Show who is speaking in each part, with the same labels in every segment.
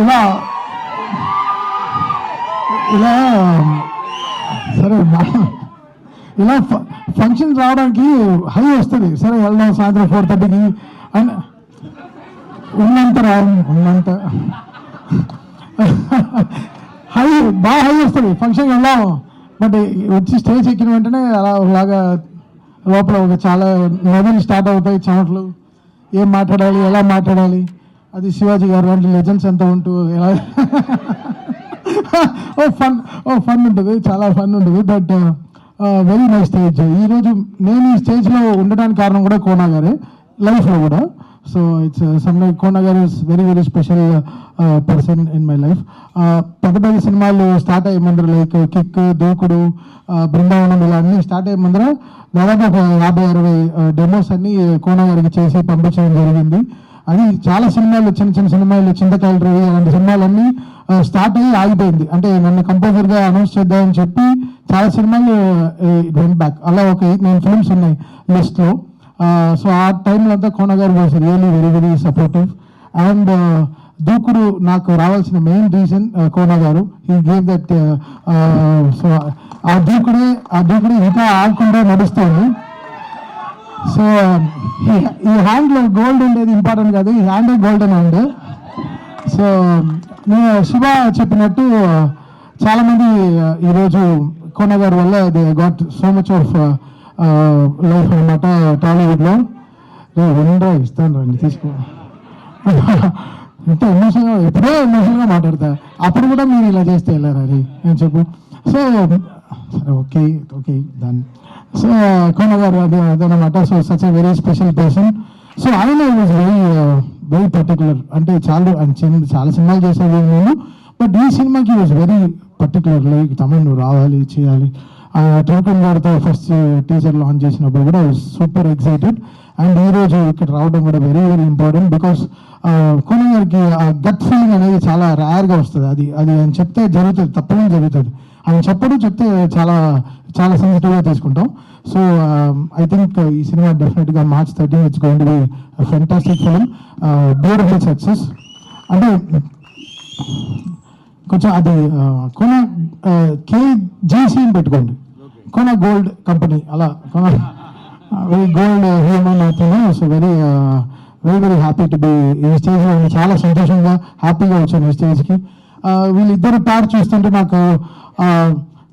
Speaker 1: ఇలా ఇలా సరే ఇలా ఫంక్షన్ రావడానికి హై వస్తుంది. సరే వెళ్దాం సాయంత్రం 4:30కి అండ్ ఉన్నంత హై బాగా హై వస్తుంది. ఫంక్షన్కి వెళ్దాం బట్ వచ్చి స్టేజ్ ఎక్కిన వెంటనే అలాగా లోపల ఒక చాలా నదులు స్టార్ట్ అవుతాయి, చెమటలు, ఏం మాట్లాడాలి, ఎలా మాట్లాడాలి, అది శివాజీ గారు లాంటి లెజెండ్స్ అంతా ఉంటూ ఎలా ఫన్ ఉంటుంది, చాలా ఫన్ ఉంటుంది. But very nice stage. ఈరోజు నేను ఈ స్టేజ్లో ఉండడానికి కారణం కూడా కోనా గారే లైఫ్లో కూడా. సో ఇట్స్ కోనా గారు is very very special person in my life. పెద్ద పెద్ద సినిమాలు స్టార్ట్ అయ్యే ముందర లైక్ కిక్, దూకుడు, బృందావనం ఇలా అన్నీ స్టార్ట్ అయ్యే ముందర దాదాపు ఒక 50-60 డెమోస్ అన్ని కోనా గారికి చేసి పంపించడం జరిగింది. అది చాలా సినిమాలు, చిన్న చిన్న సినిమాలు, చింతకాయలు రవి అలాంటి సినిమాలన్నీ స్టార్ట్ అయ్యి ఆగిపోయింది. అంటే నన్ను కంపోజర్గా అనౌన్స్ చేద్దామని చెప్పి చాలా సినిమాలు వెంట్ బ్యాక్. అలా ఒక 8-9 ఫిల్మ్స్ ఉన్నాయి లిస్ట్లో. సో ఆ టైంలో అంతా కోనా గారు was really very very supportive. And దూకుడు నాకు రావాల్సిన మెయిన్ రీజన్ కోనా గారు. He gave that. సో ఆ దూకుడే ఇంకా ఆడకుండా నడుస్తుంది. సో ఈ హ్యాండ్లో గోల్డ్ ఉండేది ఇంపార్టెంట్ కాదు, ఈ హ్యాండ్ గోల్డెన్ హ్యాండ్. సో నేను శివ చెప్పినట్టు చాలామంది ఈరోజు కోనా గారి వల్ల they got so much of life అనమాట టాలీవుడ్లో. రెండో ఇస్తాను రండి తీసుకో. ఇంత ఎమోషన్గా ఎప్పుడో ఎమోషన్గా మాట్లాడతా, అప్పుడు కూడా మీరు ఇలా చేస్తే వెళ్ళారు అది నేను చెప్పు. సో సరే ఓకే దాన్ని. సో కోనా గారు అదనమాట. So such a very special person. So ఆయన వాజ్ వెరీ పర్టికులర్. అంటే చాలా సినిమాలు చేసేది నేను, బట్ ఈ సినిమాకి was very particular. Like Tamil నువ్వు రావాలి, చేయాలి. ట్రూకన్ గారితో ఫస్ట్ టీజర్ లాంచ్ చేసినప్పుడు కూడా సూపర్ ఎక్సైటెడ్. అండ్ ఈరోజు ఇక్కడ రావడం కూడా very very important. Because Kona గారికి ఆ గట్ ఫీలింగ్ అనేది చాలా రేర్గా వస్తుంది. అది ఆయన చెప్తే జరుగుతుంది, తప్పకుండా జరుగుతుంది. ఆయన చెప్తే చాలా చాలా సెన్సిటివ్గా తీసుకుంటాం. సో ఐ థింక్ ఈ సినిమా డెఫినెట్గా March 13 it's going to be fantastic film, beautiful success. అంటే కొంచెం అది కోనా KGC అని పెట్టుకోండి, కోనా గోల్డ్ కంపెనీ, అలా కోనా వెరీ గోల్డ్ హ్యూమన్ అవుతుంది. So very very happy to be ఈ స్టేజ్లో. చాలా సంతోషంగా హ్యాపీగా వచ్చాను ఈ స్టేజ్కి. వీళ్ళిద్దరు పేరు చూస్తుంటే నాకు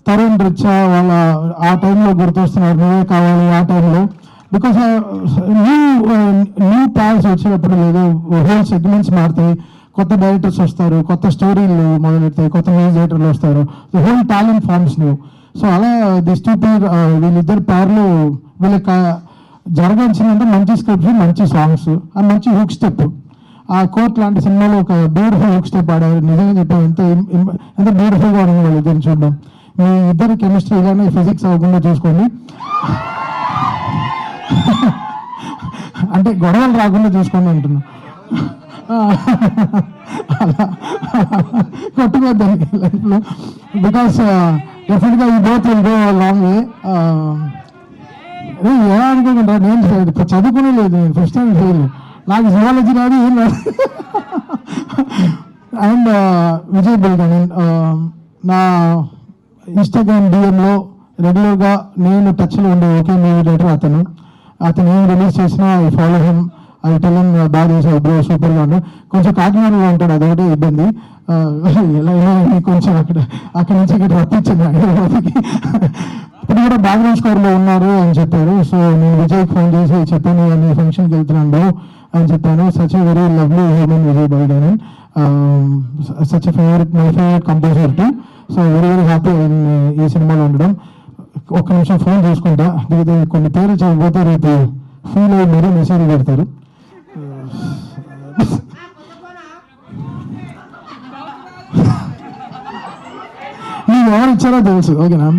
Speaker 1: తరుణ్ రిచా వాళ్ళ ఆ టైంలో గుర్తొస్తున్నారు, నువ్వే కావాలి ఆ టైంలో. బికాస్ న్యూ ప్యాన్స్ వచ్చినప్పుడు లేదు, హోల్ సెగ్మెంట్స్ మారుతాయి, కొత్త డైరెక్టర్స్ వస్తారు, కొత్త స్టోరీలు మొదలెడతాయి, కొత్త మ్యూజిక్ డైరెక్టర్లు వస్తారు, the whole talent forms new. So అలా దిస్ టూ పేర్ వీళ్ళిద్దరు పేర్లు వీళ్ళకి జరగాల్సిందంటే మంచి స్క్రిప్ట్స్, మంచి సాంగ్స్ అండ్ మంచి హుక్ స్టెప్. ఆ కోర్ట్ లాంటి సినిమాలో ఒక బ్యూటిఫుల్ హుక్ స్టెప్ ఆడారు. నిజంగా చెప్పాను, ఎంత బ్యూటిఫుల్గా ఉంది వాళ్ళు ఇద్దరిని చూడడం. మీ ఇద్దరు కెమిస్ట్రీ ఇలానే ఫిజిక్స్ అవ్వకుండా చూసుకోండి, అంటే గొడవలు రాకుండా చూసుకోండి అంటున్నా. అలా కొట్టుకోద్దండి లైఫ్లో. బికాస్ డెఫినెట్గా ఈ both will go long way. ఎలా అనుకోకుండా నేను చదువుకునే లేదు, నేను ఫస్ట్ టైం ఫెయిల్, నాకు జియాలజీ రాదు ఏం రాదు. అండ్ విజయ్ బుల్గన్ నా ఇన్స్టాగ్రామ్ డిఎంలో రెగ్యులర్గా నేను టచ్లో ఉండే ఒకే మూవీ డైరెక్టర్ అతను ఏం రిలీజ్ చేసినా I follow him, I tell him బాగా చేసావు బ్రో, సూపర్గా ఉంది. కొంచెం కాకినాడలో ఉంటాడు, అదొకటి ఇబ్బంది. ఎలా కొంచెం అక్కడి నుంచి ఇక్కడ రప్పించింది హైదరాబాద్కి. ఇప్పుడు కూడా బ్యాక్గ్రౌండ్ స్కోర్లో ఉన్నారు అని చెప్పారు. సో నేను విజయ్కి ఫోన్ చేసి చెప్పాను, నేను ఫంక్షన్కి వెళ్తున్నాను బ్రో అని చెప్పాను. Such a very lovely human Vijay Bulganin, such a my favourite composer too. So very very happy ఈ సినిమాలో ఉండడం. ఒక్క నిమిషం ఫోన్ చూసుకుంటా, దిగితే కొన్ని పేర్లు చెప్పకపోతే రేపు ఫీల్ అయ్యి మరీ మెసేజ్ పెడతారు. మీకు ఎవరు ఇచ్చారో తెలుసు, ఓకేనా?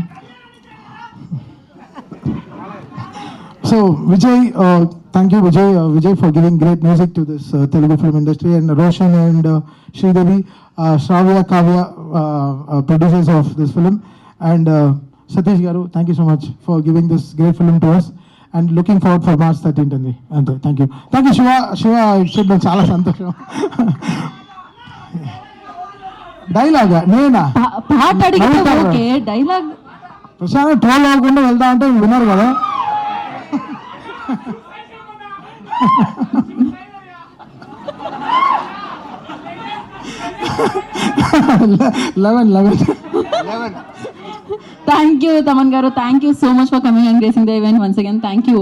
Speaker 1: So Vijay, thank you Vijay for giving great music to this Telugu film industry, and Roshan and Sridevi, Shravya, Kavya, producers of this film, and Satish Garu, thank you so much for giving this great film to us, and looking forward for March 13th. And thank you Shiva, I said chala santosham. డైలాగా నేనా?
Speaker 2: పాట అడిగితే
Speaker 1: నవ్వుతారు.
Speaker 2: Okay, dialogue
Speaker 1: Prashanth troll అవ్వకుండా వెళ్తా అంటే విన్నారు కదా. Eleven
Speaker 2: thank you Thaman గారు, thank you so much for coming and gracing the event once again. Thank you.